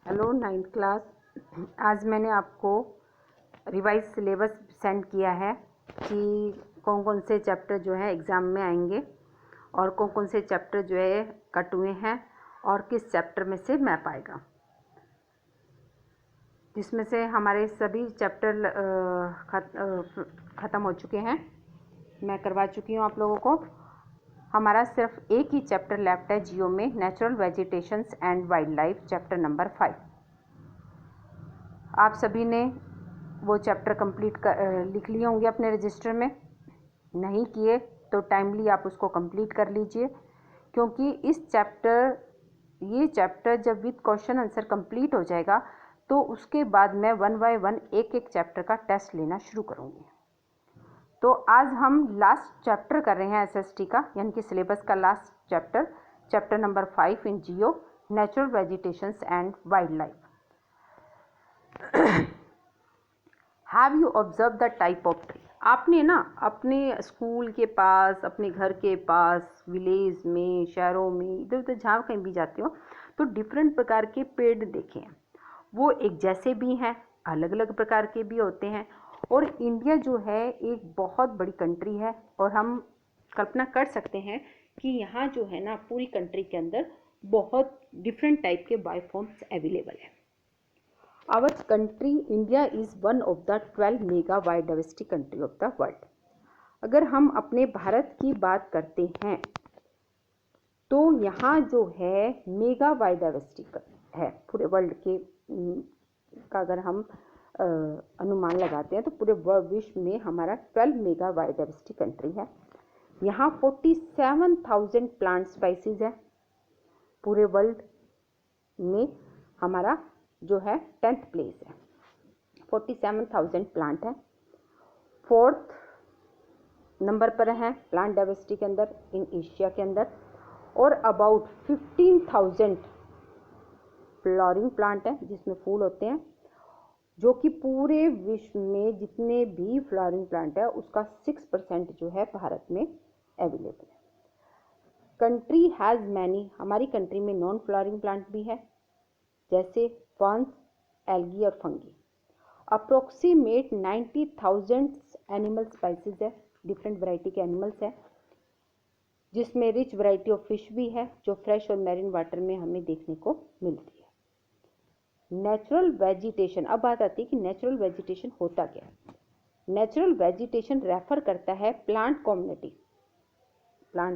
Hello ninth class. आज मैंने आपको रिवाइज सिलेबस सेंड किया है कि कौन कौन से चैप्टर जो है एग्ज़ाम में आएंगे और कौन कौन से चैप्टर जो है कट हुए हैं और किस चैप्टर में से मैप आएगा, जिसमें से हमारे सभी चैप्टर ख़त्म हो चुके हैं। मैं करवा चुकी हूँ आप लोगों को। हमारा सिर्फ एक ही चैप्टर लेफ्ट है जियो में, natural vegetations and wild life, chapter number 5। आप सभी ने वो चैप्टर कंप्लीट लिख लिए होंगे अपने रजिस्टर में। नहीं किए तो टाइमली आप उसको कंप्लीट कर लीजिए, क्योंकि ये चैप्टर जब विद क्वेश्चन आंसर कंप्लीट हो जाएगा तो उसके बाद मैं 1 बाय 1 एक एक चैप्टर का टेस्ट लेना शुरू करूँगी। तो आज हम लास्ट चैप्टर कर रहे हैं एसएसटी का, यानी कि सिलेबस का last chapter, chapter number 5 in Jio, natural vegetations and wild life. Have you observe the type of tree? आपने ना अपने स्कूल के पास, अपने घर के पास, विलेज में, शहरों में, इधर उधर जहाँ कहीं भी जाते हो तो डिफरेंट प्रकार के पेड़ देखे हैं। वो एक जैसे भी हैं, अलग अलग प्रकार के भी होते हैं। और इंडिया जो है एक बहुत बड़ी कंट्री है और हम कल्पना कर सकते हैं कि यहाँ जो है ना पूरी कंट्री के अंदर बहुत डिफरेंट टाइप के बायोफॉर्म्स अवेलेबल है। Our country India is one of the 12 mega biodiversity country of the world. अगर हम अपने भारत की बात करते हैं तो यहाँ जो है मेगा बायोडाइवर्सिटी है पूरे वर्ल्ड के का अगर हम अनुमान लगाते हैं तो पूरे विश्व में हमारा 12 मेगा बायोडाइवर्सिटी कंट्री है। यहाँ 47,000 प्लांट स्पाइसीज है। पूरे वर्ल्ड में हमारा जो है 10th प्लेस है, 47,000 प्लांट है। 4th नंबर पर है प्लांट डाइवर्सिटी के अंदर इन एशिया के अंदर। और अबाउट 15,000 फ्लावरिंग प्लांट है जिसमें फूल होते हैं, जो कि पूरे विश्व में जितने भी फ्लावरिंग प्लांट है उसका 6% जो है भारत में अवेलेबल है। कंट्री हैज़ मैनी, हमारी कंट्री में नॉन फ्लावरिंग प्लांट भी है जैसे फर्न्स, एल्गी और फंगी। अप्रोक्सीमेट 90,000 एनिमल स्पाइसीज है, डिफरेंट वैरायटी के एनिमल्स है, जिसमें रिच वैरायटी ऑफ फिश भी है जो फ्रेश और मैरीन वाटर में हमें देखने को मिलती है। नेचुरल वेजिटेशन, अब बात आती है कि नेचुरल वेजिटेशन होता क्या है। नेचुरल वेजिटेशन रेफर करता है प्लांट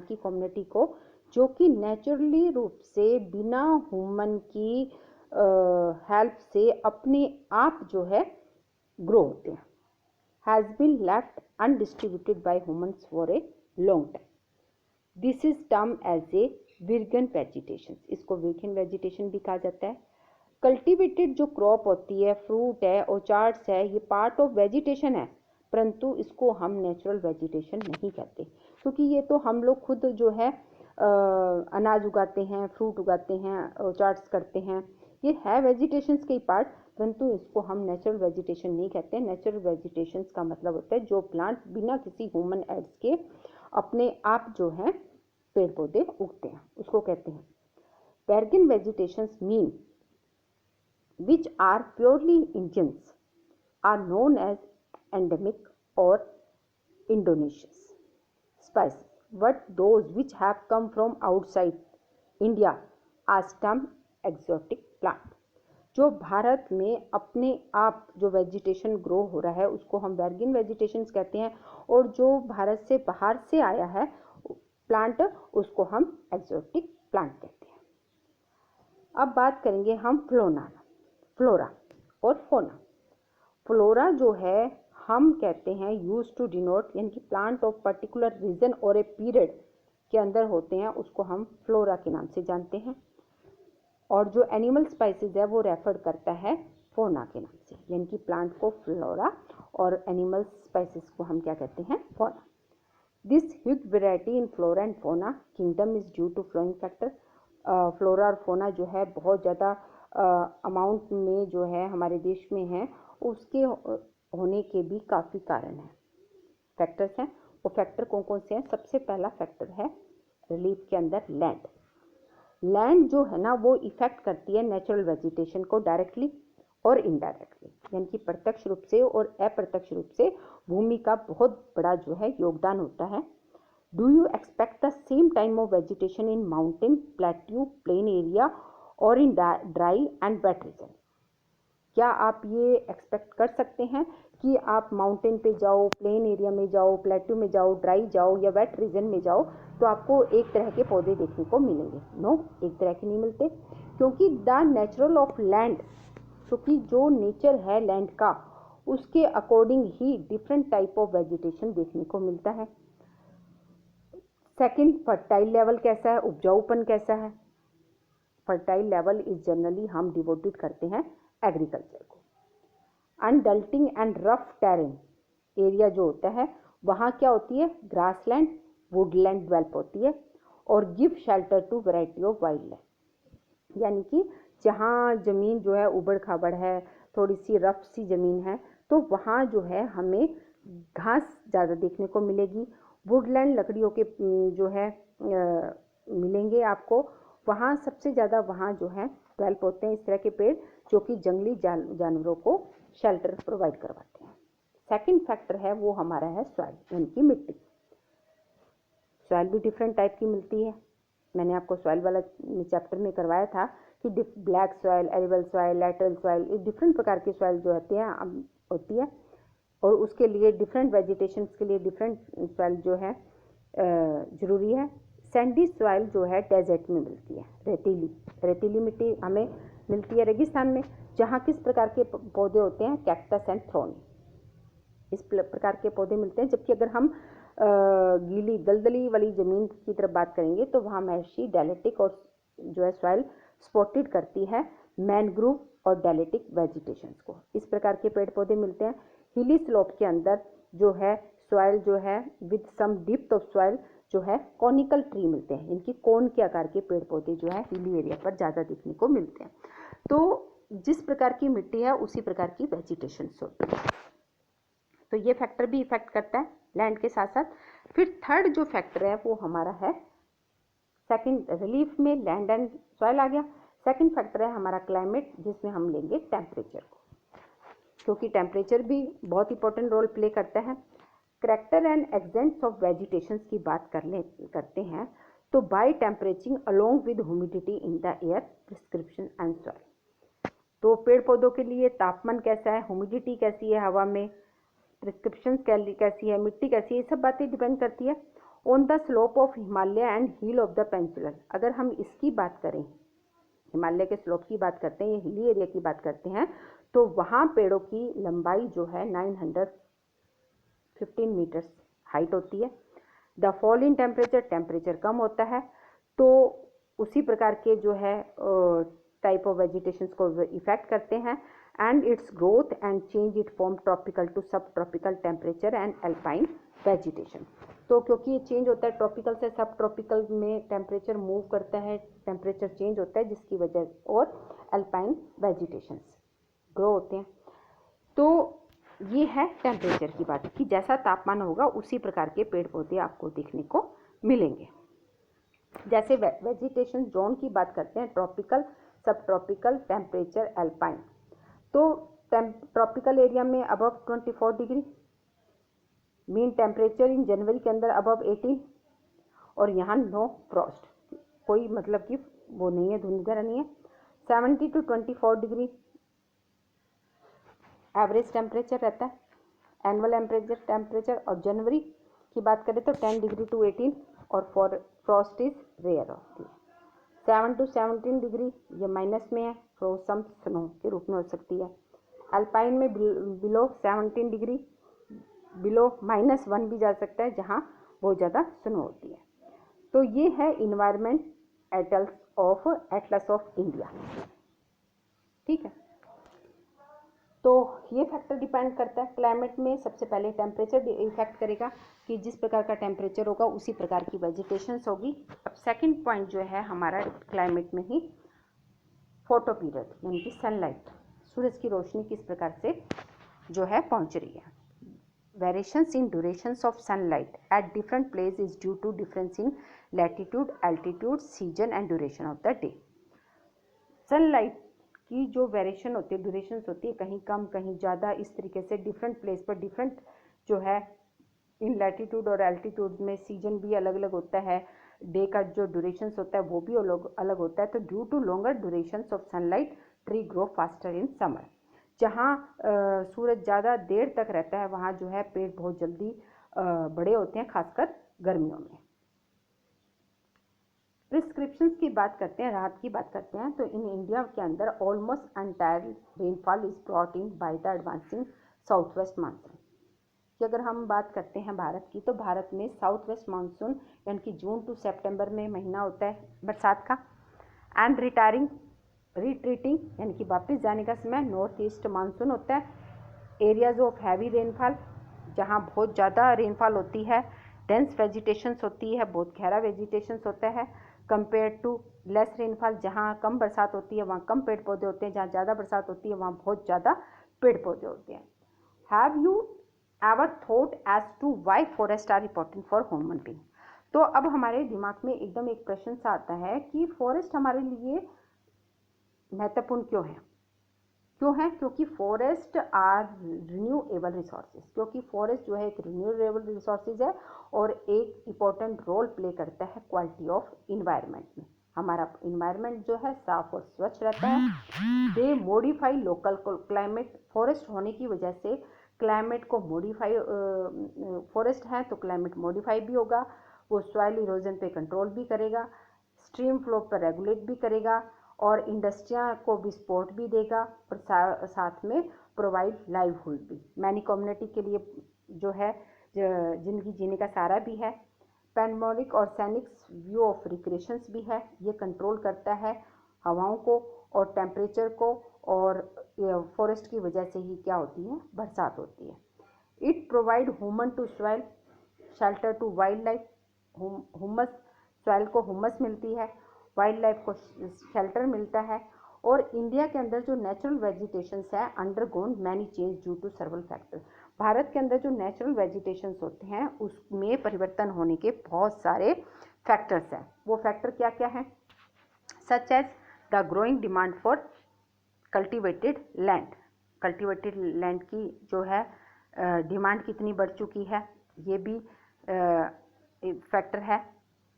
की कम्युनिटी को जो कि नेचुरली रूप से बिना ह्यूमन की हेल्प से अपने आप जो है ग्रो होते हैं। Has been left undistributed by humans for a long time. This is term as a virgin vegetation, इसको विर्गन वेजिटेशन भी कहा जाता है। कल्टिवेटेड जो क्रॉप होती है, फ्रूट है, ऑर्चार्ड्स है, ये पार्ट ऑफ वेजिटेशन है, परंतु इसको हम नेचुरल वेजिटेशन नहीं कहते, क्योंकि ये तो हम लोग खुद जो है अनाज उगाते हैं, फ्रूट उगाते हैं, ऑर्चार्ड्स करते हैं, ये है वेजिटेशंस के पार्ट, परंतु इसको हम नेचुरल वेजिटेशन नहीं कहते। नेचुरल वेजिटेशंस का मतलब होता है जो प्लांट बिना किसी ह्यूमन एड्स के अपने आप जो है पेड़ पौधे उगते हैं, उसको कहते हैं। Virgin vegetations mean which are purely indigenous are known as endemic or indigenous species, but those which have come from outside India are termed exotic plant। जो भारत में अपने आप जो वेजिटेशन ग्रो हो रहा है उसको हम वर्गन वेजिटेशंस कहते हैं, और जो भारत से बाहर से आया है प्लांट उसको हम एक्सोटिक प्लांट कहते हैं। अब बात करेंगे हम फ्लोरा और फोना। फ्लोरा जो है हम कहते हैं यूज टू डिनोट, यानी कि प्लांट ऑफ पर्टिकुलर रीजन और ए पीरियड के अंदर होते हैं, उसको हम फ्लोरा के नाम से जानते हैं। और जो एनिमल स्पाइसीज है वो रेफर करता है फोना के नाम से, यानी कि प्लांट को फ्लोरा और एनिमल स्पाइसीज को हम क्या कहते हैं, fauna. This huge variety in flora and fauna kingdom is due to flowing factor. Flora और फोना जो है बहुत ज़्यादा अमाउंट में जो है हमारे देश में है, उसके होने के भी काफ़ी कारण हैं, फैक्टर्स हैं। वो फैक्टर कौन कौन से हैं? सबसे पहला फैक्टर है रिलीफ के अंदर लैंड। लैंड जो है ना वो इफेक्ट करती है नेचुरल वेजिटेशन को डायरेक्टली और इनडायरेक्टली, यानी कि प्रत्यक्ष रूप से और अप्रत्यक्ष रूप से भूमि का बहुत बड़ा जो है योगदान होता है। Do you expect the same time of vegetation in mountain, plateau, plain area और in dry and wet region? क्या आप ये एक्सपेक्ट कर सकते हैं कि आप माउंटेन पे जाओ, प्लेन एरिया में जाओ, प्लेट्यू में जाओ, ड्राई जाओ या वेट रीजन में जाओ तो आपको एक तरह के पौधे देखने को मिलेंगे? नो, एक तरह के नहीं मिलते, क्योंकि द नेचुरल ऑफ लैंड, क्योंकि जो नेचर है लैंड का उसके according he different type of vegetation देखने को मिलता है। सेकंड, फर्टाइल लेवल कैसा है, उपजाऊपन कैसा है? फर्टाइल लेवल इज जनरली हम डिवोटेड करते हैं एग्रीकल्चर को। अनडल्टिंग एंड रफ टेरेन एरिया जो होता है वहाँ क्या होती है, ग्रासलैंड, वुडलैंड डेवलप होती है और give shelter to variety of wildlife, यानी कि जहाँ ज़मीन जो है उबड़ खाबड़ है, थोड़ी सी रफ सी ज़मीन है, तो वहाँ जो है हमें घास ज़्यादा देखने को मिलेगी, वुडलैंड लकड़ियों के जो है मिलेंगे आपको, वहाँ सबसे ज़्यादा वहाँ जो है डेवलप होते हैं इस तरह के पेड़ जो कि जंगली जानवरों को शेल्टर प्रोवाइड करवाते हैं। सेकंड फैक्टर है वो हमारा है सॉइल, यानी कि मिट्टी। सॉइल भी डिफरेंट टाइप की मिलती है, मैंने आपको सॉइल वाला चैप्टर में करवाया था कि black soil, arable soil, lateral soil, ये डिफरेंट प्रकार की सॉइल जो होती है और उसके लिए डिफरेंट वेजिटेशन के लिए डिफरेंट सॉइल जो है ज़रूरी है। सैंडी सॉइल जो है डेजर्ट में मिलती है, रेतीली मिट्टी हमें मिलती है रेगिस्तान में, जहाँ किस प्रकार के पौधे होते हैं, कैक्टस एंड थ्रोन, इस प्रकार के पौधे मिलते हैं। जबकि अगर हम गीली दलदली वाली ज़मीन की तरफ बात करेंगे तो वहाँ मैशी, डेलेटिक और जो है सॉइल स्पॉटेड करती है मैनग्रोव और डेलेटिक वेजिटेशंस को, इस प्रकार के पेड़ पौधे मिलते हैं। हिली स्लोप के अंदर जो है सॉइल जो है with some depth of soil जो है कॉनिकल ट्री मिलते हैं, इनकी कोन के आकार के पेड़ पौधे जो है हिली एरिया पर ज़्यादा देखने को मिलते हैं। तो जिस प्रकार की मिट्टी है उसी प्रकार की वेजिटेशंस होती है, तो ये फैक्टर भी इफेक्ट करता है लैंड के साथ साथ। फिर थर्ड जो फैक्टर है वो हमारा है सेकंड, रिलीफ में लैंड एंड सॉइल आ गया। सेकंड फैक्टर है हमारा क्लाइमेट, जिसमें हम लेंगे टेम्परेचर को, क्योंकि टेम्परेचर भी बहुत इंपॉर्टेंट रोल प्ले करता है। Character and extent of vegetation की बात करते हैं तो by temperature along with humidity in the air, prescription and soil. तो पेड़ पौधों के लिए तापमान कैसा है, ह्यूमिडिटी कैसी है हवा में, प्रिस्क्रिप्शन कैसी है, मिट्टी कैसी है, ये सब बातें डिपेंड करती है। On the slope of Himalaya and hill of the peninsula, अगर हम इसकी बात करें, हिमालय के स्लोप की बात करते हैं या हिली एरिया की बात करते हैं, तो वहाँ पेड़ों की लंबाई जो है 915 मीटर्स हाइट होती है। द फॉल इन टेम्परेचर कम होता है, तो उसी प्रकार के जो है टाइप ऑफ वेजिटेशन को इफेक्ट करते हैं। And its growth and change it from tropical to sub tropical temperature and alpine vegetation. तो क्योंकि ये चेंज होता है ट्रॉपिकल से सब ट्रॉपिकल में, टेम्परेचर मूव करता है, टेम्परेचर चेंज होता है, जिसकी वजह और अल्पाइन वेजिटेशंस ग्रो होते हैं। तो ये है टेम्परेचर की बात कि जैसा तापमान होगा उसी प्रकार के पेड़ पौधे आपको देखने को मिलेंगे। जैसे वेजिटेशन जोन की बात करते हैं, tropical, sub tropical, temperature, alpine. तो ट्रॉपिकल एरिया में above 24 degree, mean temperature in जनवरी के अंदर अबव 18, और यहाँ नो फ्रॉस्ट, कोई मतलब कि वो नहीं है, धुंध वगैरह नहीं है। 70 to 24 डिग्री एवरेज टेम्परेचर रहता है, एनुअल टेम्परेचर। और जनवरी की बात करें तो 10 डिग्री टू 18, और फ्रॉस्ट इज रेयर होती है। 7 to 17 डिग्री ये माइनस में है, फ्रोसम स्नो के रूप में हो सकती है। अल्पाइन में बिलो 17 डिग्री, बिलो -1 भी जा सकता है, जहाँ बहुत ज़्यादा स्नो होती है। तो ये है इन्वायरमेंट एटलस ऑफ इंडिया, ठीक है। तो ये फैक्टर डिपेंड करता है क्लाइमेट में। सबसे पहले टेम्परेचर इफेक्ट करेगा कि जिस प्रकार का टेम्परेचर होगा उसी प्रकार की वेजिटेशंस होगी। अब सेकंड पॉइंट जो है हमारा क्लाइमेट में ही फोटो पीरियड, यानी कि सनलाइट, सूरज की रोशनी किस प्रकार से जो है पहुंच रही है। Variations in durations of sunlight at different place is due to difference in latitude, altitude, season and duration of the day. Sunlight की जो वेरिएशन होती है, ड्यूरेशंस होती है, कहीं कम कहीं ज़्यादा, इस तरीके से डिफरेंट प्लेस पर डिफरेंट जो है इन लैटिट्यूड और एल्टीट्यूड में सीजन भी अलग अलग होता है, डे का जो ड्यूरेशंस होता है वो भी अलग अलग होता है। तो due to longer durations of sunlight tree grow faster in summer. जहाँ सूरज ज़्यादा देर तक रहता है वहाँ जो है पेड़ बहुत जल्दी बड़े होते हैं, खासकर गर्मियों में। प्रिस्क्रिप्शंस की बात करते हैं, राहत की बात करते हैं, तो इन इंडिया के अंदर almost entire rainfall is brought in by the advancing south west monsoon. कि अगर हम बात करते हैं भारत की, तो भारत में साउथ वेस्ट मानसून यानी कि जून टू सितंबर में महीना होता है बरसात का, एंड रिट्रीटिंग यानी कि वापस जाने का समय नॉर्थ ईस्ट मानसून होता है। एरियाज ऑफ हैवी रेनफॉल, जहाँ बहुत ज़्यादा रेनफॉल होती है, डेंस वेजिटेशंस होती है, बहुत गहरा वेजिटेशंस होता है, कंपेयर टू लेस रेनफॉल, जहाँ कम बरसात होती है वहाँ कम पेड़ पौधे होते हैं, जहाँ ज़्यादा बरसात होती है वहाँ बहुत ज़्यादा पेड़ पौधे होते हैं। Have you ever thought as to why forests are important for human being? तो अब हमारे दिमाग में एकदम एक प्रश्न सा आता है कि फॉरेस्ट हमारे लिए महत्वपूर्ण क्यों है? क्योंकि फॉरेस्ट आर रिन्यूएबल रिसोर्सेज, क्योंकि फॉरेस्ट जो है एक रिन्यूएबल रिसोर्सेज है और एक इम्पॉर्टेंट रोल प्ले करता है क्वालिटी ऑफ इन्वायरमेंट में। हमारा इन्वायरमेंट जो है साफ और स्वच्छ रहता है। दे मॉडिफाई लोकल क्लाइमेट, फॉरेस्ट होने की वजह से क्लाइमेट को मॉडिफाई, फॉरेस्ट है तो क्लाइमेट मॉडिफाई भी होगा, वो सॉइल इरोजन पे कंट्रोल भी करेगा, स्ट्रीम फ्लो पर रेगुलेट भी करेगा और इंडस्ट्रियाँ को भी सपोर्ट भी देगा और साथ में प्रोवाइड लाइवहुड भी। मैनी कम्युनिटी के लिए जो है जिंदगी जीने का सहारा भी है। पैनोरामिक और सैनिक्स व्यू ऑफ रिक्रिएशंस भी है, ये कंट्रोल करता है हवाओं को और टेम्परेचर को, और फॉरेस्ट की वजह से ही क्या होती है, बरसात होती है। It provide humus to soil, shelter to wildlife, humus, soil को हुमस मिलती है, वाइल्ड लाइफ को शेल्टर मिलता है। और इंडिया के अंदर जो नेचुरल वेजिटेशंस है undergone many change due to several factor. Bharat के अंदर जो नेचुरल वेजिटेशंस होते हैं उसमें परिवर्तन होने के बहुत सारे फैक्टर्स हैं। वो फैक्टर क्या क्या हैं? Such as the growing demand for cultivated land, cultivated land की जो है डिमांड कितनी बढ़ चुकी है, ये भी फैक्टर है।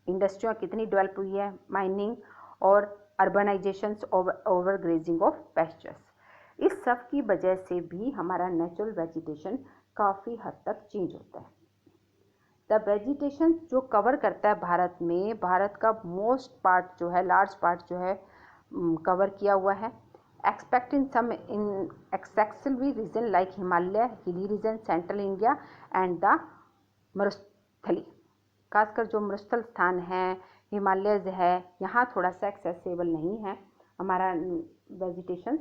इंडस्ट्रियाँ कितनी डेवलप हुई है, माइनिंग और urbanisations, over grazing of pastures, इस सब की वजह से भी हमारा नेचुरल वेजिटेशन काफ़ी हद तक चेंज होता है। द वेजिटेशन जो कवर करता है भारत में, भारत का मोस्ट पार्ट जो है, लार्ज पार्ट जो है कवर किया हुआ है। Expect in some in excessively region like Himalaya, hilly region, central India and the मरुस्थली, खासकर जो मरुस्थल स्थान है, हिमालयज है, यहाँ थोड़ा सा एक्सेसिबल नहीं है हमारा vegetations.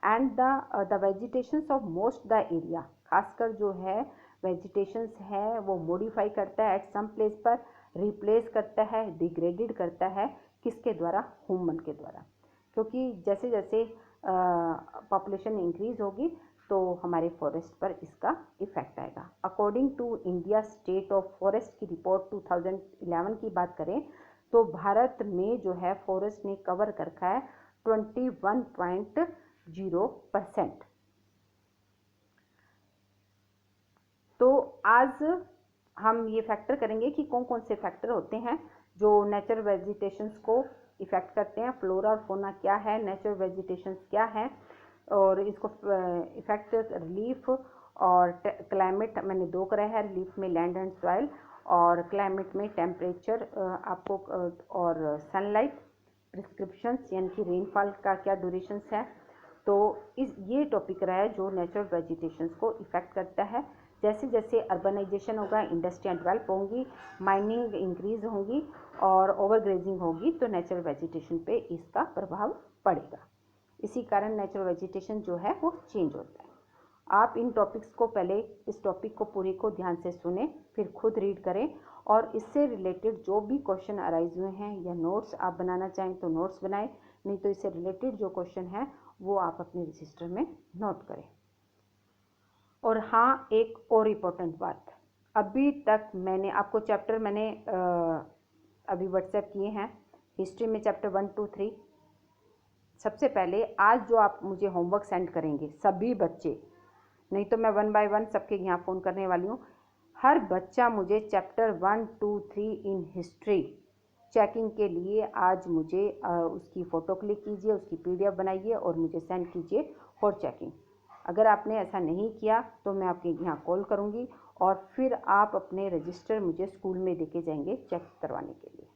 And the vegetations of most the area, खासकर जो है वेजिटेशंस है वो मॉडिफाई करता है एट सम प्लेस पर, रिप्लेस करता है, डिग्रेडेड करता है, किसके द्वारा? ह्यूमन के द्वारा। क्योंकि जैसे जैसे पॉपुलेशन इंक्रीज होगी तो हमारे फॉरेस्ट पर इसका इफेक्ट आएगा। According to India state of forest की रिपोर्ट 2011 की बात करें तो भारत में जो है फॉरेस्ट ने कवर कर रखा है 21.0%। तो आज हम ये फैक्टर करेंगे कि कौन कौन से फैक्टर होते हैं जो नेचुरल वेजिटेशंस को इफेक्ट करते हैं। फ्लोरा और फोना क्या है, नेचुरल वेजिटेशंस क्या है, और इसको इफेक्ट रिलीफ और क्लाइमेट मैंने दो कराया है। रिलीफ में लैंड एंड सॉइल और क्लाइमेट में टेम्परेचर आपको और सनलाइट, प्रिस्क्रिप्शंस यानी कि रेनफॉल का क्या ड्यूरेशंस है। तो ये टॉपिक रहा है जो नेचुरल वेजिटेशंस को इफेक्ट करता है। जैसे जैसे अर्बनाइजेशन होगा, इंडस्ट्रियाँ डेवलप होंगी, माइनिंग इंक्रीज होंगी और ओवरग्रेजिंग होगी तो नेचुरल वेजिटेशन पे इसका प्रभाव पड़ेगा। इसी कारण नेचुरल वेजिटेशन जो है वो चेंज होता है। आप इन टॉपिक्स को पहले, इस टॉपिक को पूरे को ध्यान से सुने, फिर खुद रीड करें और इससे रिलेटेड जो भी क्वेश्चन अराइज हुए हैं या नोट्स आप बनाना चाहें तो नोट्स बनाएं, नहीं तो इससे रिलेटेड जो क्वेश्चन है वो आप अपने रजिस्टर में नोट करें। और हाँ, एक और इम्पोर्टेंट बात, अभी तक मैंने आपको चैप्टर अभी व्हाट्सएप किए हैं हिस्ट्री में चैप्टर 1, 2, 3। सबसे पहले आज जो आप मुझे होमवर्क सेंड करेंगे सभी बच्चे, नहीं तो मैं 1 बाय 1 सबके यहाँ फ़ोन करने वाली हूँ, हर बच्चा मुझे चैप्टर 1, 2, 3 इन हिस्ट्री चेकिंग के लिए आज मुझे उसकी फ़ोटो क्लिक कीजिए, उसकी PDF बनाइए और मुझे सेंड कीजिए फॉर चेकिंग। अगर आपने ऐसा नहीं किया तो मैं आपके यहाँ कॉल करूँगी और फिर आप अपने रजिस्टर मुझे स्कूल में देके जाएंगे चेक करवाने के लिए।